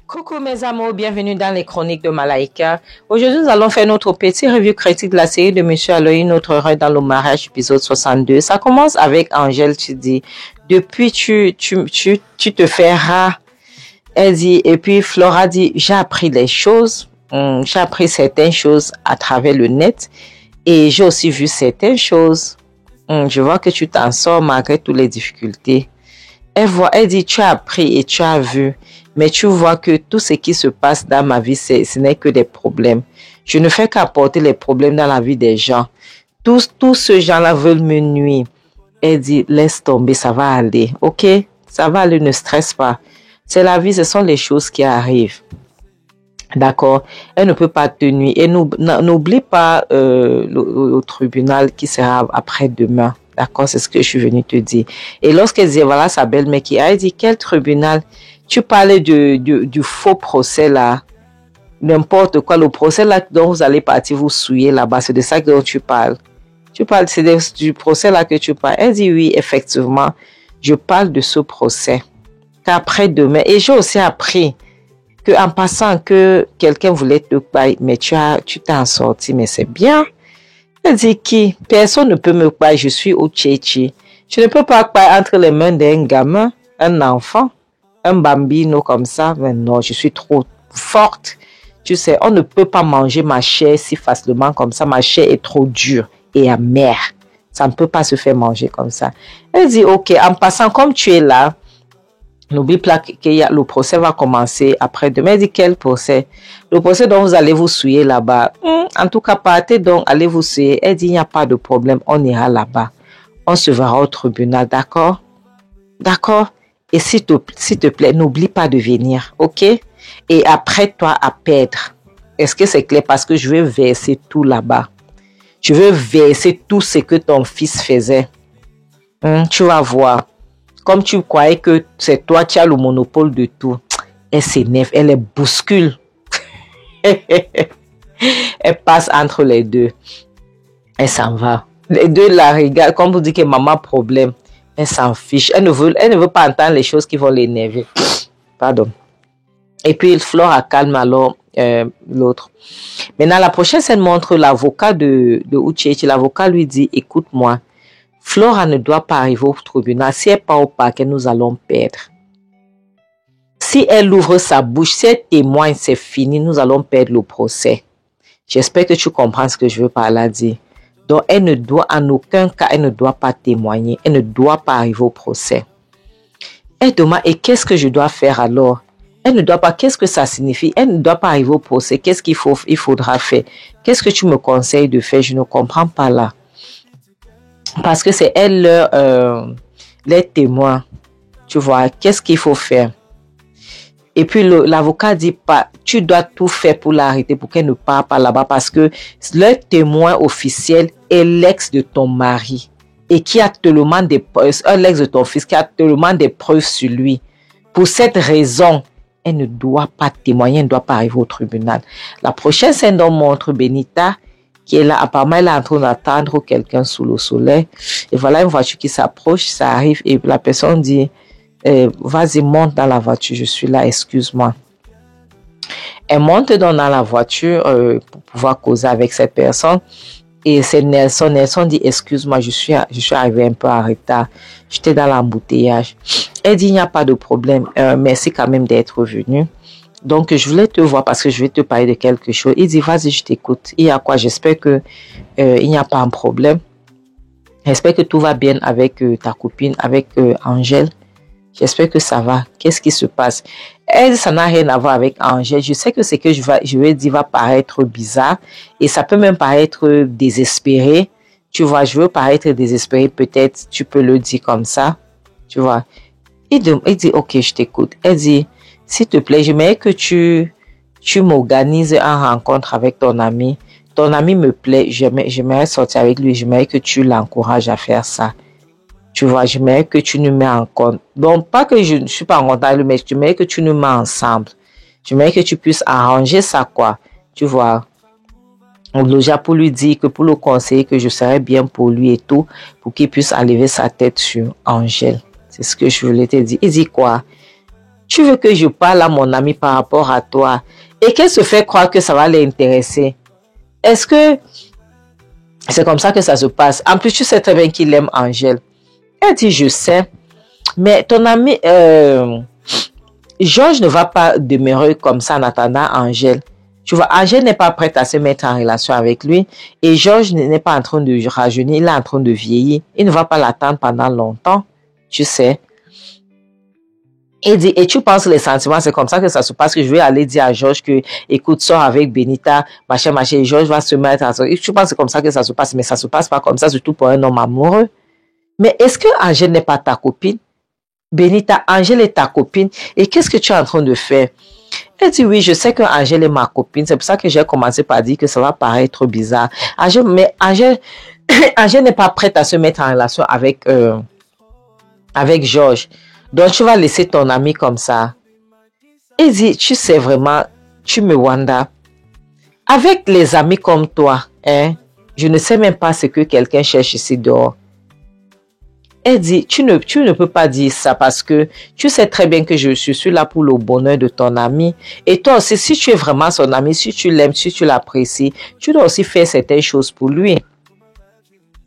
Coucou mes amours, bienvenue dans les chroniques de Malaika. Aujourd'hui, nous allons faire notre petit review critique de la série de Monsieur Aloy, Notre heureux dans le mariage, épisode 62. Ça commence avec Angèle, tu dis, depuis tu te fais rat. Elle dit, et puis Flora dit, j'ai appris des choses, j'ai appris certaines choses à travers le net et j'ai aussi vu certaines choses. Je vois que tu t'en sors malgré toutes les difficultés. Elle dit, tu as appris et tu as vu, mais tu vois que tout ce qui se passe dans ma vie, ce n'est que des problèmes. Je ne fais qu'apporter les problèmes dans la vie des gens. Tous ces gens-là veulent me nuire. Elle dit, laisse tomber, ça va aller, ok? Ça va aller, ne stresse pas. C'est la vie, ce sont les choses qui arrivent. D'accord? Elle ne peut pas te nuire. Et n'oublie pas le tribunal qui sera après-demain. D'accord? C'est ce que je suis venue te dire. Et lorsqu'elle dit, voilà sa belle-mère qui a dit, quel tribunal? Tu parlais du faux procès là. N'importe quoi. Le procès là dont vous allez partir vous souiller là-bas. C'est de ça dont tu parles. C'est du procès là que tu parles. Elle dit, oui, effectivement. Je parle de ce procès. Qu'après-demain. Et j'ai aussi appris qu'en passant que quelqu'un voulait te payer, mais tu t'es en sorti, mais c'est bien. Elle dit qui? Personne ne peut me payer, je suis au tchétché. Je ne peux pas payer entre les mains d'un gamin, un enfant, un bambino comme ça. Mais non, je suis trop forte. Tu sais, on ne peut pas manger ma chair si facilement comme ça. Ma chair est trop dure et amère. Ça ne peut pas se faire manger comme ça. Elle dit, ok, en passant, comme tu es là, n'oublie pas que le procès va commencer après-demain. Elle dit, quel procès? Le procès dont vous allez vous souiller là-bas. En tout cas, partez donc, allez vous souiller. Elle dit, il n'y a pas de problème, on ira là-bas. On se verra au tribunal, d'accord? D'accord? Et s'il te plaît, n'oublie pas de venir, ok? Et après, toi, à perdre. Est-ce que c'est clair? Parce que je vais verser tout là-bas. Je vais verser tout ce que ton fils faisait. Tu vas voir. Comme tu croyais que c'est toi qui as le monopole de tout, elle s'énerve, elle les bouscule. Elle passe entre les deux. Elle s'en va. Les deux la regardent. Comme vous dites que maman problème, elle s'en fiche. Elle ne veut pas entendre les choses qui vont l'énerver. Pardon. Et puis Flora calme alors l'autre. Maintenant, la prochaine scène montre l'avocat de Uchechi. L'avocat lui dit, écoute-moi. Flora ne doit pas arriver au tribunal. Si elle part au parquet, nous allons perdre. Si elle ouvre sa bouche, si elle témoigne, c'est fini. Nous allons perdre le procès. J'espère que tu comprends ce que je veux par là dire. Donc, elle ne doit, en aucun cas, elle ne doit pas témoigner. Elle ne doit pas arriver au procès. Elle demande, et qu'est-ce que je dois faire alors? Elle ne doit pas, qu'est-ce que ça signifie? Elle ne doit pas arriver au procès. Qu'est-ce qu'il faudra faire? Qu'est-ce que tu me conseilles de faire? Je ne comprends pas là. Parce que c'est elle les témoins. Tu vois, qu'est-ce qu'il faut faire? Et puis l'avocat dit pas, tu dois tout faire pour l'arrêter, pour qu'elle ne parte pas là-bas, parce que le témoin officiel est l'ex de ton mari et qui a tellement des preuves, l'ex de ton fils qui a tellement des preuves sur lui. Pour cette raison, elle ne doit pas témoigner, elle ne doit pas arriver au tribunal. La prochaine scène dont montre Benita, qui est là, apparemment elle est en train d'attendre quelqu'un sous le soleil. Et voilà une voiture qui s'approche, ça arrive et la personne dit, vas-y, monte dans la voiture, je suis là, excuse-moi. Elle monte dans la voiture pour pouvoir causer avec cette personne. Et c'est Nelson. Nelson dit, excuse-moi, je suis arrivé un peu en retard. J'étais dans l'embouteillage. Elle dit, il n'y a pas de problème. Merci quand même d'être venu. Donc, je voulais te voir parce que je vais te parler de quelque chose. Il dit, vas-y, je t'écoute. Il y a quoi? J'espère que il n'y a pas un problème. J'espère que tout va bien avec ta copine, avec Angèle. J'espère que ça va. Qu'est-ce qui se passe? Elle, ça n'a rien à voir avec Angèle. Je sais que ce que je vais dire va paraître bizarre et ça peut même paraître désespéré. Tu vois, je veux paraître désespéré. Peut-être tu peux le dire comme ça. Tu vois. Il dit, ok, je t'écoute. Elle dit, s'il te plaît, j'aimerais que tu m'organises une rencontre avec ton ami. Ton ami me plaît, j'aimerais sortir avec lui, j'aimerais que tu l'encourages à faire ça. Tu vois, j'aimerais que tu nous mets en compte. Donc, pas que je ne suis pas en contact avec lui, mais j'aimerais que tu nous mets ensemble. J'aimerais que tu puisses arranger ça, quoi. Tu vois. Déjà pour lui dire que pour le conseiller que je serais bien pour lui et tout, pour qu'il puisse enlever sa tête sur Angèle. C'est ce que je voulais te dire. Il dit quoi? Tu veux que je parle à mon ami par rapport à toi et qu'elle se fait croire que ça va l'intéresser? Est-ce que c'est comme ça que ça se passe? En plus, tu sais très bien qu'il aime Angèle. Elle dit, je sais, mais ton ami Georges ne va pas demeurer comme ça en attendant Angèle. Tu vois, Angèle n'est pas prête à se mettre en relation avec lui et Georges n'est pas en train de rajeunir, il est en train de vieillir. Il ne va pas l'attendre pendant longtemps, tu sais. Il dit, et tu penses les sentiments, c'est comme ça que ça se passe, que je vais aller dire à Georges que, écoute, sors avec Benita, machin, et Georges va se mettre à sortir. Tu penses que c'est comme ça que ça se passe, mais ça se passe pas comme ça, surtout pour un homme amoureux. Mais est-ce que Angèle n'est pas ta copine? Benita, Angèle est ta copine. Et qu'est-ce que tu es en train de faire? Elle dit, oui, je sais que Angèle est ma copine. C'est pour ça que j'ai commencé par dire que ça va paraître bizarre. Mais Angèle n'est pas prête à se mettre en relation avec Georges. Donc, tu vas laisser ton ami comme ça. Il dit, tu sais vraiment, tu me wanda. Avec les amis comme toi, hein, je ne sais même pas ce que quelqu'un cherche ici dehors. Elle dit, tu ne peux pas dire ça parce que tu sais très bien que je suis là pour le bonheur de ton ami. Et toi aussi, si tu es vraiment son ami, si tu l'aimes, si tu l'apprécies, tu dois aussi faire certaines choses pour lui.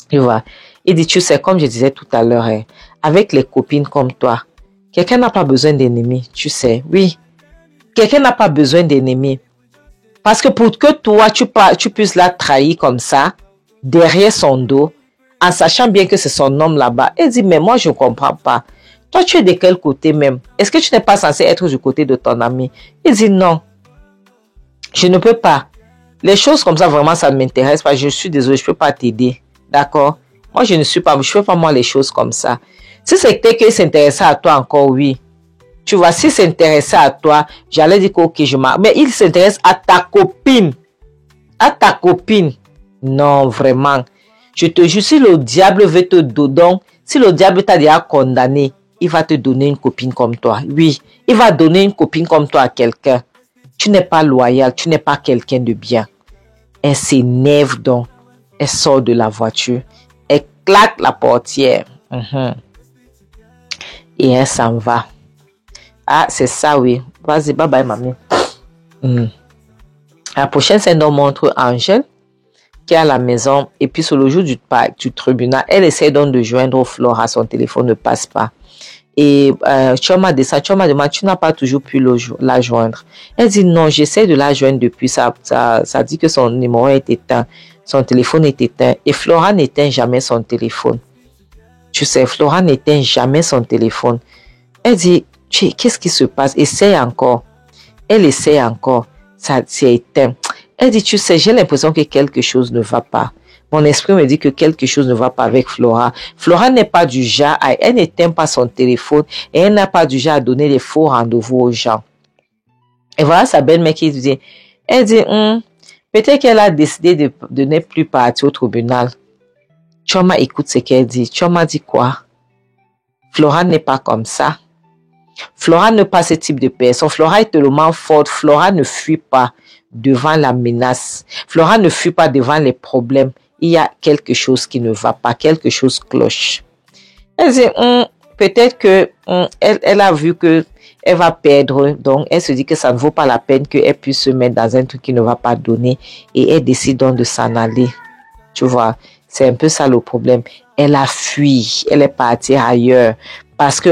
Tu vois. Il dit, tu sais, comme je disais tout à l'heure, hein, avec les copines comme toi, quelqu'un n'a pas besoin d'ennemis, tu sais. Oui, quelqu'un n'a pas besoin d'ennemis. Parce que pour que toi, tu puisses la trahir comme ça, derrière son dos, en sachant bien que c'est son homme là-bas. Elle dit, mais moi, je ne comprends pas. Toi, tu es de quel côté même? Est-ce que tu n'es pas censé être du côté de ton ami? Il dit, non, je ne peux pas. Les choses comme ça, vraiment, ça ne m'intéresse pas. Je suis désolée, je ne peux pas t'aider. D'accord? Moi, je ne fais pas moi les choses comme ça. Si c'était qu'il s'intéressait à toi encore, oui. Tu vois, s'il s'intéressait à toi, j'allais dire que, ok, je m'en... Mais il s'intéresse à ta copine. À ta copine. Non, vraiment. Je te jure, si le diable veut te donner, si le diable t'a déjà condamné, il va te donner une copine comme toi. Oui, il va donner une copine comme toi à quelqu'un. Tu n'es pas loyal, tu n'es pas quelqu'un de bien. Elle s'énerve donc. Elle sort de la voiture. Elle claque la portière. Et elle s'en va. Ah, c'est ça, oui. Vas-y, bye bye, mamie. La prochaine scène nous montre Angèle qui est à la maison. Et puis, sur le jour du tribunal, elle essaie donc de joindre Flora. Son téléphone ne passe pas. Et Chioma demande, tu n'as pas toujours pu la joindre. Elle dit, non, j'essaie de la joindre depuis. Ça dit que son numéro est éteint. Son téléphone est éteint. Et Flora n'éteint jamais son téléphone. Tu sais, Flora n'éteint jamais son téléphone. Elle dit, qu'est-ce qui se passe? Essaye encore. Elle essaie encore. Ça s'est éteint. Elle dit, tu sais, j'ai l'impression que quelque chose ne va pas. Mon esprit me dit que quelque chose ne va pas avec Flora. Flora n'est pas du genre, elle n'éteint pas son téléphone et elle n'a pas du genre à donner des faux rendez-vous aux gens. Et voilà sa belle-mère qui dit, elle dit, peut-être qu'elle a décidé de ne plus partir au tribunal. Chioma écoute ce qu'elle dit. Chioma dit quoi? Flora n'est pas comme ça. Flora n'est pas ce type de personne. Flora est tellement forte. Flora ne fuit pas devant la menace. Flora ne fuit pas devant les problèmes. Il y a quelque chose qui ne va pas. Quelque chose cloche. Elle dit, peut-être que elle a vu que elle va perdre. Donc, elle se dit que ça ne vaut pas la peine qu'elle puisse se mettre dans un truc qui ne va pas donner. Et elle décide donc de s'en aller. Tu vois, c'est un peu ça le problème. Elle a fui. Elle est partie ailleurs. Parce que,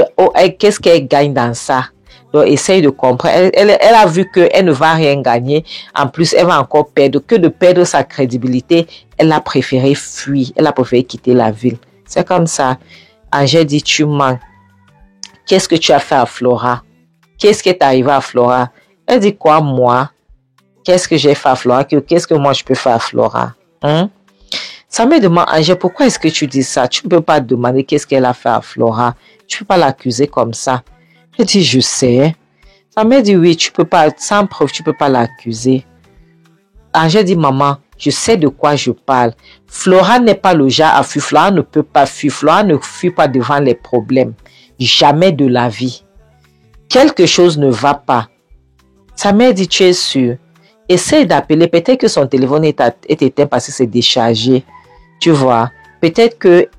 qu'est-ce qu'elle gagne dans ça? Donc, essaye de comprendre. Elle a vu qu'elle ne va rien gagner. En plus, elle va encore perdre. Que de perdre sa crédibilité, elle a préféré fuir. Elle a préféré quitter la ville. C'est comme ça. Angèle dit, tu mens. Qu'est-ce que tu as fait à Flora? Qu'est-ce qui est arrivé à Flora? Elle dit, quoi, moi? Qu'est-ce que j'ai fait à Flora? Qu'est-ce que moi je peux faire à Flora? Ça me demande, Angèle, pourquoi est-ce que tu dis ça? Tu ne peux pas demander qu'est-ce qu'elle a fait à Flora. Tu ne peux pas l'accuser comme ça. Elle dit, je sais. Ça m'a dit, oui, tu peux pas, sans preuve, tu ne peux pas l'accuser. Angèle dit, maman, je sais de quoi je parle. Flora n'est pas le genre à fuir. Flora ne peut pas fuir. Flora ne fuit pas devant les problèmes. Jamais de la vie. Quelque chose ne va pas. Sa mère dit, tu es sûr? Essaye d'appeler. Peut-être que son téléphone est éteint parce que c'est déchargé. Tu vois. Peut-être que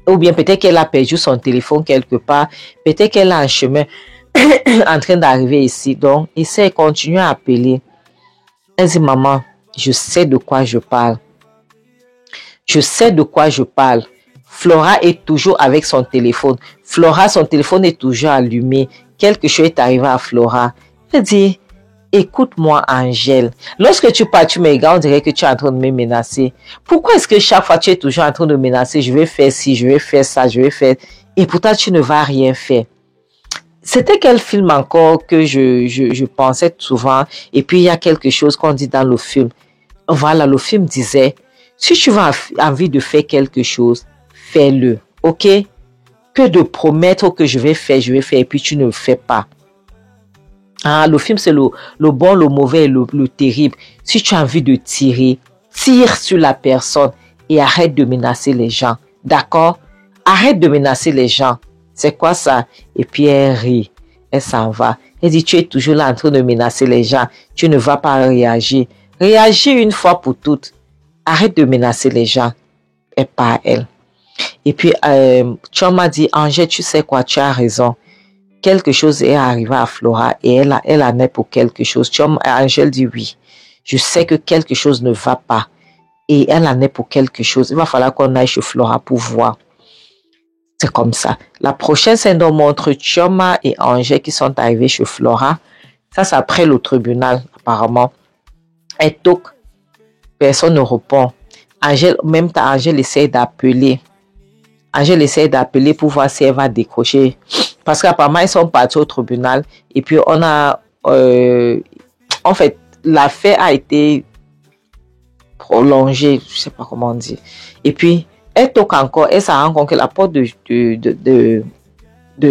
Ou bien peut-être qu'elle a perdu son téléphone quelque part. Peut-être qu'elle est en chemin en train d'arriver ici. Donc, essaie, continue à appeler. Elle dit, maman, je sais de quoi je parle. Je sais de quoi je parle. Flora est toujours avec son téléphone. Flora, son téléphone est toujours allumé. Quelque chose est arrivé à Flora. Elle dit, écoute-moi, Angèle. Lorsque tu pars, tu me regardes, on dirait que tu es en train de me menacer. Pourquoi est-ce que chaque fois tu es toujours en train de menacer? Je vais faire ci, je vais faire ça, je vais faire... Et pourtant, tu ne vas rien faire. C'était quel film encore que je pensais souvent? Et puis, il y a quelque chose qu'on dit dans le film. Voilà, le film disait, si tu as envie de faire quelque chose, fais-le. OK? Que de promettre que je vais faire, et puis tu ne le fais pas. Ah, le film, c'est le bon, le mauvais et le terrible. Si tu as envie de tirer, tire sur la personne et arrête de menacer les gens. D'accord? Arrête de menacer les gens. C'est quoi ça? Et puis elle rit. Elle s'en va. Elle dit, tu es toujours là en train de menacer les gens. Tu ne vas pas réagir. Réagis une fois pour toutes. Arrête de menacer les gens. Et pas elle. Et puis, Chom m'a dit, Angèle, tu sais quoi? Tu as raison. Quelque chose est arrivé à Flora et elle en est pour quelque chose. Angèle dit oui. Je sais que quelque chose ne va pas et elle en est pour quelque chose. Il va falloir qu'on aille chez Flora pour voir. C'est comme ça. La prochaine scène nous montre Chioma et Angèle qui sont arrivés chez Flora. Ça, c'est après le tribunal, apparemment. Et donc, personne ne répond. Angèle essaie d'appeler. Angèle essaie d'appeler pour voir si elle va décrocher. Parce qu'apparemment, ils sont partis au tribunal. Et puis, en fait, l'affaire a été prolongée. Je ne sais pas comment on dit. Et puis, elle toque encore. Elle se rend compte que la porte de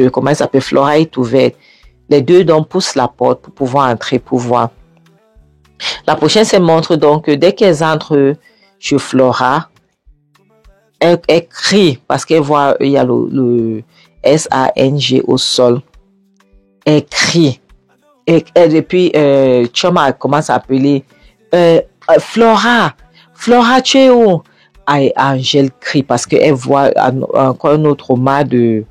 comment elle s'appelle, Flora est ouverte. Les deux donc poussent la porte pour pouvoir entrer, pour voir. La prochaine, se montre donc que dès qu'elles entrent chez Flora, elle crie parce qu'elle voit, il y a le S-A-N-G au sol. Elle crie. Et puis, Chioma commence à appeler Flora, tu es où? Et Angèle crie parce qu'elle voit encore un autre mât de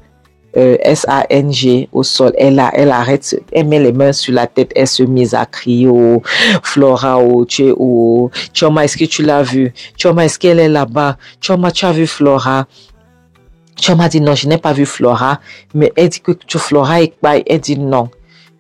S-A-N-G au sol. Elle arrête, elle met les mains sur la tête, elle se mise à crier, oh, Flora, oh, tu es où? Chioma, est-ce que tu l'as vue? Chioma, est-ce qu'elle est là-bas? Chioma, tu as vu Flora? Chioma dit non, je n'ai pas vu Flora, mais elle dit que Flora est pas, elle dit non.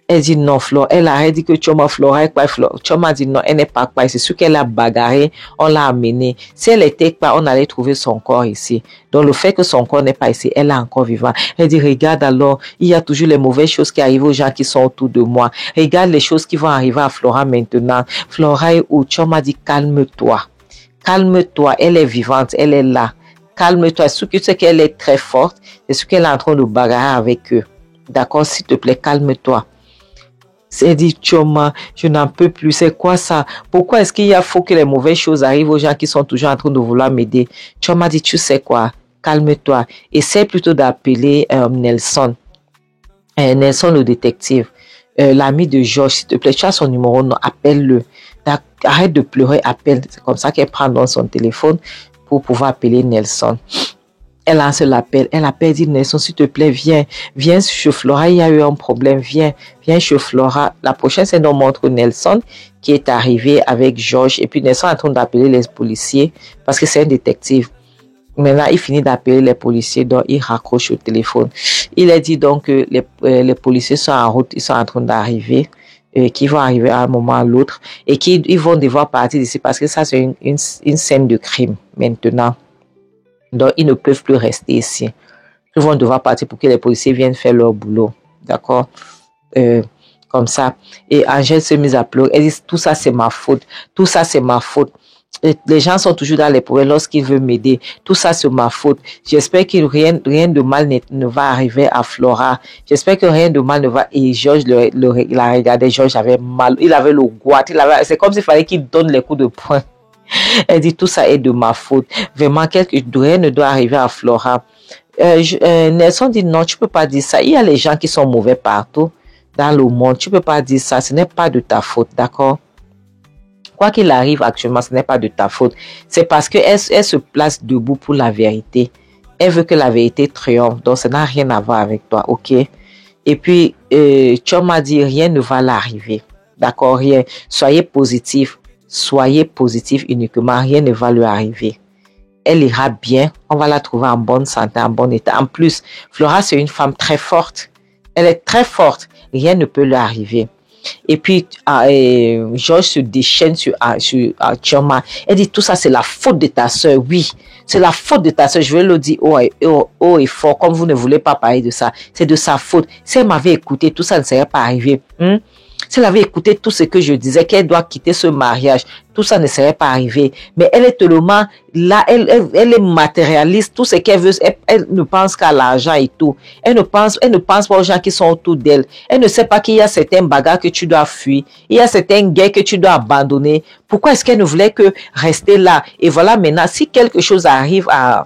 Elle dit non, Flora. Elle a dit que Flora est pas. Chioma dit non, elle n'est pas. C'est sûr qu'elle a bagarré, on l'a amenée. Si elle était pas, on allait trouver son corps ici. Donc le fait que son corps n'est pas ici, elle est encore vivante. Elle dit regarde alors, il y a toujours les mauvaises choses qui arrivent aux gens qui sont autour de moi. Regarde les choses qui vont arriver à Flora maintenant. Flora est où? Chioma dit calme-toi. Calme-toi, elle est vivante, elle est là. Calme-toi. Ce que tu sais qu'elle est très forte, c'est ce qu'elle est en train de bagarrer avec eux. D'accord, s'il te plaît, calme-toi. C'est dit, Chioma, je n'en peux plus. C'est quoi ça? Pourquoi est-ce qu'il faut que les mauvaises choses arrivent aux gens qui sont toujours en train de vouloir m'aider? Chioma dit, tu sais quoi? Calme-toi. Essaie plutôt d'appeler Nelson. Nelson, le détective. L'ami de Georges, s'il te plaît, tu as son numéro, non, appelle-le. Arrête de pleurer, appelle. C'est comme ça qu'elle prend dans son téléphone pour pouvoir appeler Nelson. Elle lance l'appel. Elle appelle, dit Nelson, s'il te plaît, viens chez Flora. Il y a eu un problème. Viens chez Flora. La prochaine, c'est nous montre Nelson qui est arrivé avec Georges. Et puis Nelson est en train d'appeler les policiers parce que c'est un détective. Maintenant, il finit d'appeler les policiers, donc il raccroche au téléphone. Il a dit donc que les policiers sont en route, ils sont en train d'arriver, qui vont arriver à un moment ou l'autre et qu'ils vont devoir partir d'ici parce que ça, c'est une scène de crime maintenant. Donc, ils ne peuvent plus rester ici. Ils vont devoir partir pour que les policiers viennent faire leur boulot. D'accord? Comme ça. Et Angèle se mise à pleurer. Elle dit, tout ça, c'est ma faute. Tout ça, c'est ma faute. Les gens sont toujours dans les problèmes lorsqu'ils veulent m'aider. Tout ça, c'est ma faute. J'espère que rien de mal ne va arriver à Flora. J'espère que rien de mal ne va... Et Georges, il a regardé. Georges avait mal. Il avait le goût. C'est comme s'il fallait qu'il donne les coups de poing. Elle dit, tout ça est de ma faute. Vraiment, rien ne doit arriver à Flora. Nelson dit, non, tu peux pas dire ça. Il y a les gens qui sont mauvais partout dans le monde. Tu peux pas dire ça. Ce n'est pas de ta faute, d'accord? Quoi qu'il arrive actuellement, ce n'est pas de ta faute. C'est parce qu'elle se place debout pour la vérité. Elle veut que la vérité triomphe. Donc, ça n'a rien à voir avec toi, ok? Et puis, Chioma dit, rien ne va l'arriver. D'accord, rien. Soyez positif uniquement, rien ne va lui arriver. Elle ira bien, on va la trouver en bonne santé, en bon état. En plus, Flora, c'est une femme très forte. Elle est très forte, rien ne peut lui arriver. Et puis, Georges se déchaîne sur Chioma. Elle dit, tout ça, c'est la faute de ta soeur. Oui, c'est la faute de ta soeur. Je vais le dire haut et fort, comme vous ne voulez pas parler de ça. C'est de sa faute. Si elle m'avait écouté, tout ça ne serait pas arrivé. Si elle avait écouté tout ce que je disais, qu'elle doit quitter ce mariage, tout ça ne serait pas arrivé. Mais elle est tellement là, elle est matérialiste. Tout ce qu'elle veut, elle ne pense qu'à l'argent et tout. Elle ne pense pas aux gens qui sont autour d'elle. Elle ne sait pas qu'il y a certains bagarres que tu dois fuir. Il y a certains gays que tu dois abandonner. Pourquoi est-ce qu'elle ne voulait que rester là? Et voilà, maintenant, si quelque chose arrive à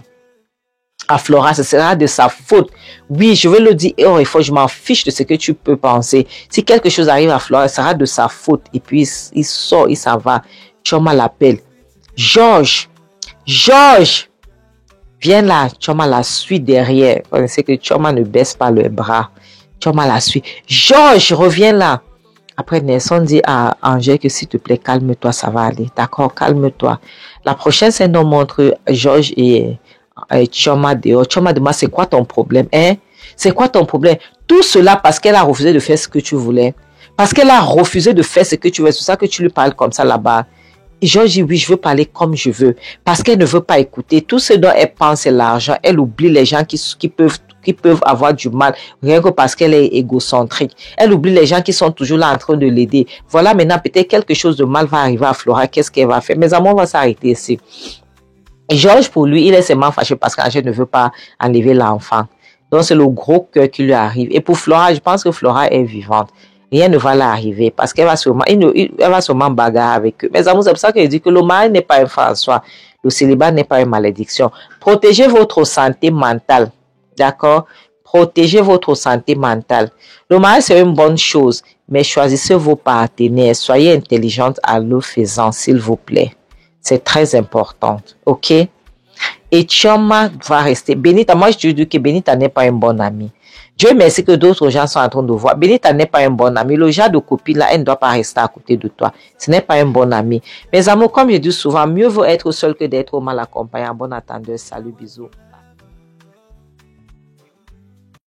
Flora, ce sera de sa faute. Oui, je vais le dire, il faut, je m'en fiche de ce que tu peux penser. Si quelque chose arrive à Flora, ce sera de sa faute. Et puis, il sort, il s'en va. Chioma l'appelle. Georges, viens là. Chioma la suit derrière. Vous savez que Chioma ne baisse pas le bras. Chioma la suit. Georges, reviens là. Après, Nelson dit à Angèle que s'il te plaît, calme-toi, ça va aller. D'accord, calme-toi. La prochaine scène, on montre Georges et Chioma dehors. Chioma demande, c'est quoi ton problème, hein? C'est quoi ton problème? Tout cela parce qu'elle a refusé de faire ce que tu voulais. Parce qu'elle a refusé de faire ce que tu veux. C'est ça que tu lui parles comme ça là-bas. Et Georges dit, oui, je veux parler comme je veux. Parce qu'elle ne veut pas écouter. Tout ce dont elle pense, c'est l'argent. Elle oublie les gens qui peuvent avoir du mal, rien que parce qu'elle est égocentrique. Elle oublie les gens qui sont toujours là en train de l'aider. Voilà, maintenant, peut-être quelque chose de mal va arriver à Flora. Qu'est-ce qu'elle va faire? Mes amours, on va s'arrêter ici. Et Georges, pour lui, il est seulement fâché parce qu'Angèle ne veut pas enlever l'enfant. Donc, c'est le gros cœur qui lui arrive. Et pour Flora, je pense que Flora est vivante. Rien ne va l'arriver parce qu'elle va sûrement bagarrer avec eux. Mes amours, c'est pour ça que je dis que le mariage n'est pas un François. Le célibat n'est pas une malédiction. Protégez votre santé mentale. D'accord? Protégez votre santé mentale. Le mariage, c'est une bonne chose, mais choisissez vos partenaires. Soyez intelligente à le faisant, s'il vous plaît. C'est très important. OK? Et Chioma va rester. Benita, moi, je te dis que Benita n'est pas un bon ami. Dieu merci que d'autres gens sont en train de voir. Benita n'est pas un bon ami. Le genre de copine là, elle ne doit pas rester à côté de toi. Ce n'est pas un bon ami. Mes amours, comme je dis souvent, mieux vaut être seul que d'être mal accompagné. En bon attendeur, salut, bisous.